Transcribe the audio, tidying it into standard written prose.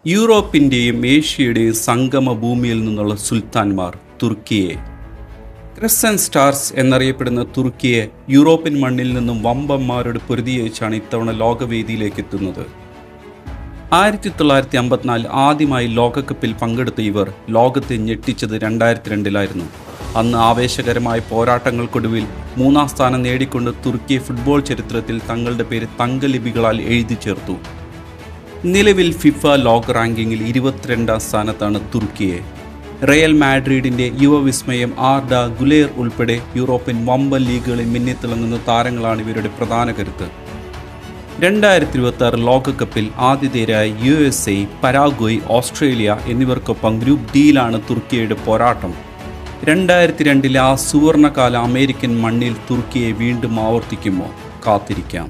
യൂറോപ്പിൻ്റെയും ഏഷ്യയുടെയും സംഗമ ഭൂമിയിൽ നിന്നുള്ള സുൽത്താൻമാർ തുർക്കിയെ. ക്രിസ്സന്റ് സ്റ്റാർസ് എന്നറിയപ്പെടുന്ന തുർക്കിയെ യൂറോപ്യൻ മണ്ണിൽ നിന്നും വമ്പന്മാരുടെ പൊരുതിയച്ചാണ് ഇത്തവണ ലോകവേദിയിലേക്ക് എത്തുന്നത്. 1954 ആദ്യമായി ലോകകപ്പിൽ പങ്കെടുത്ത ഇവർ ലോകത്തെ ഞെട്ടിച്ചത് 2002 അന്ന് ആവേശകരമായ പോരാട്ടങ്ങൾക്കൊടുവിൽ 3-ാം സ്ഥാനം നേടിക്കൊണ്ട് തുർക്കി ഫുട്ബോൾ ചരിത്രത്തിൽ തങ്ങളുടെ പേര് തങ്കലിപികളാൽ എഴുതി ചേർത്തു. നിലവിൽ ഫിഫ ലോക റാങ്കിങ്ങിൽ 22-ാം സ്ഥാനത്താണ് തുർക്കിയെ. റയൽ മാഡ്രിഡിൻ്റെ യുവവിസ്മയം ആർഡ ഗുലേർ ഉൾപ്പെടെ യൂറോപ്യൻ വമ്പൻ ലീഗുകളിൽ മിന്നിത്തിളങ്ങുന്ന താരങ്ങളാണ് ഇവരുടെ പ്രധാന കരുത്ത്. 2026 ലോകകപ്പിൽ ആതിഥേയരായ USA, പരാഗ്വയ്, ഓസ്ട്രേലിയ എന്നിവർക്കൊപ്പം ഗ്രൂപ്പ് ഡിയിലാണ് തുർക്കിയുടെ പോരാട്ടം. 2002 ആ സുവർണകാല അമേരിക്കൻ മണ്ണിൽ തുർക്കിയെ വീണ്ടും ആവർത്തിക്കുമോ? കാത്തിരിക്കാം.